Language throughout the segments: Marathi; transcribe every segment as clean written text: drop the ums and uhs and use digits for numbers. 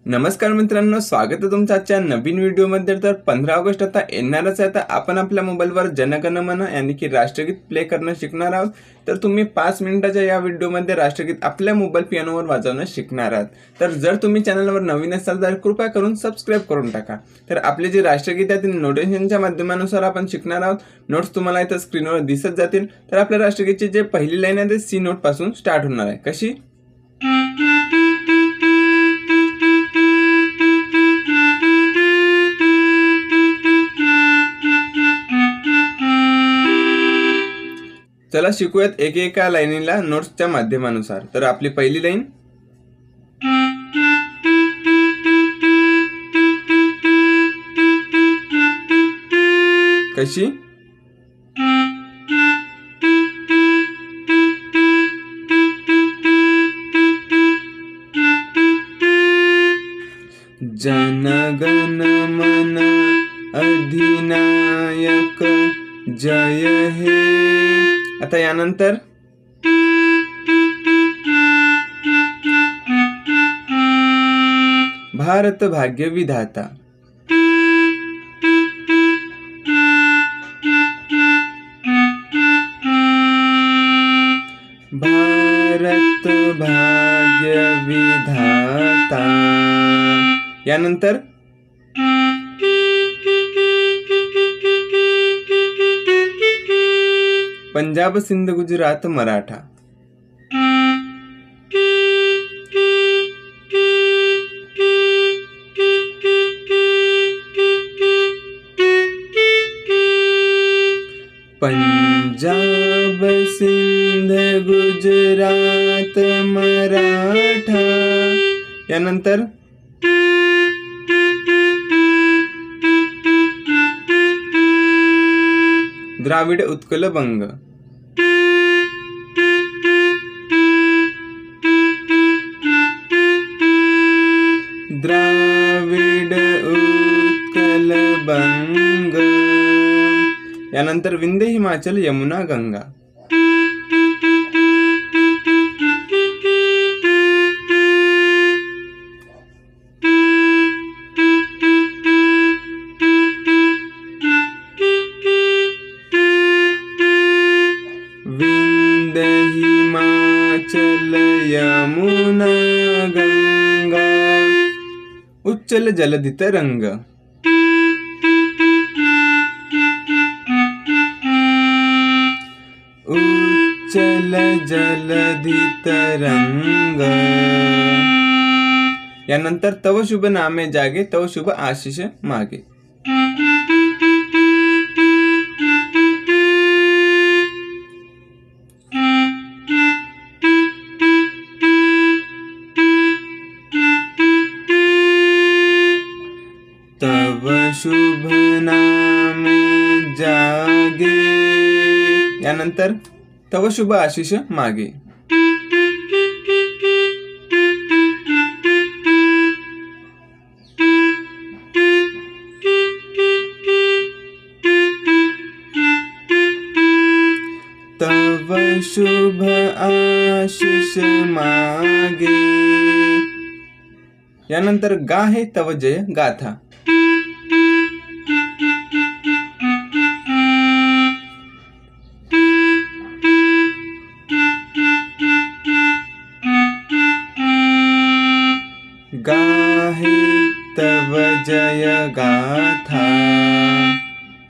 नमस्कार मित्रांनो, स्वागत आहे तुमचं आजच्या नवीन व्हिडिओमध्ये। तर 15 ऑगस्ट आता येणारच आहे। तर आपण आपल्या मोबाईलवर जनगण मन यानी की राष्ट्रगीत प्ले करणं शिकणार आहोत। तर तुम्ही 5 मिनिटाच्या या व्हिडिओमध्ये राष्ट्रगीत आपल्या मोबाईल पियानोवर वाजवणं शिकणार आहात। तर जर तुम्ही चॅनलवर नवीन असाल तर कृपया करून सबस्क्राइब करून टाका। तर आपले जे राष्ट्रगीत आहे ते नोटेशनच्या माध्यमानुसार आपण शिकणार आहोत। नोट्स तुम्हाला इथं स्क्रीनवर दिसत जातील। तर आपल्या राष्ट्रगीतची जे पहिली लाईन आहे ते सी नोट पासून स्टार्ट होणार आहे। कशी? चला शिकूयात एकेका लाईनीला नोट्सच्या माध्यमानुसार। तर आपली पहिली लाईन, कशी? जनगण मन अधिनायक जय हे। आता यानंतर भारत भाग्य विधाता। भारत भाग्य विधाता। यानंतर पंजाब सिंध गुजरात मराठा। पंजाब सिंध गुजरात मराठा। यानंतर द्राविड उत्कल बंग। द्राविड उत्कल बंग। यानंतर विंध्य हिमाचल यमुना गंगा। विंध्य हिमाचल यमुना गंगा। उच्चल जलधि तरंग। उच्चल जलधि तरंग। यानंतर तव शुभ नामे जागे तव शुभ आशीष मागे। तव शुभ नामे जागे। यानंतर तव शुभ आशीष मागे। तव शुभ आशीष मागे। यानंतर गा हे तव जय गाथा। गा हे तव जय गाथा।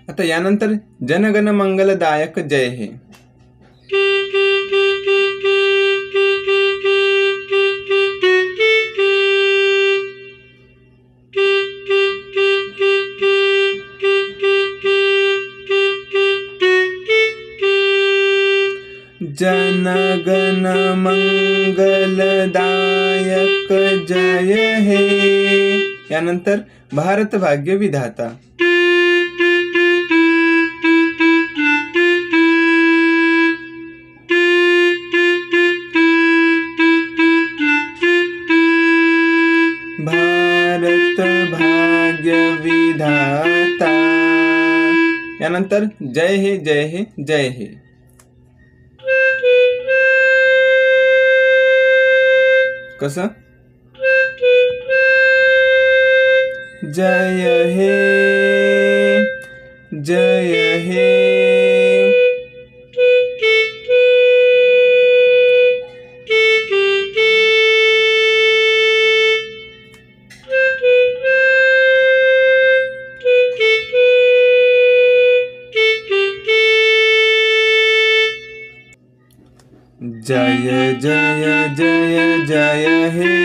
आता यानंतर जनगण मंगलदायक जय हे। जनगण मंगलदायक जय हे। यानंतर भारत भाग्य विधाता। भारत भाग्य विधाता। यानंतर जय हे जय हे जय हे। कसं? जय हे जय हे। जय जय जय जय हे।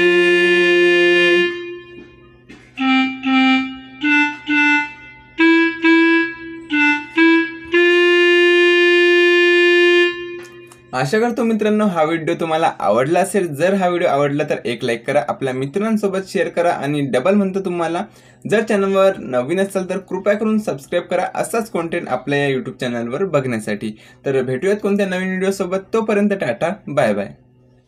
आशा करतो मित्रांनो हा व्हिडिओ तुम्हाला आवडला असेल। जर हा व्हिडिओ आवडला तर एक लाईक करा, आपल्या मित्रांसोबत शेअर करा आणि डबल म्हणतो तुम्हाला जर चॅनलवर नवीन असाल तर कृपया करून सबस्क्राईब करा असाच कंटेंट आपल्या या YouTube चॅनलवर बघण्यासाठी। तर भेटूयात कोणत्या नवीन व्हिडिओ सोबत, तोपर्यंत टाटा बाय बाय।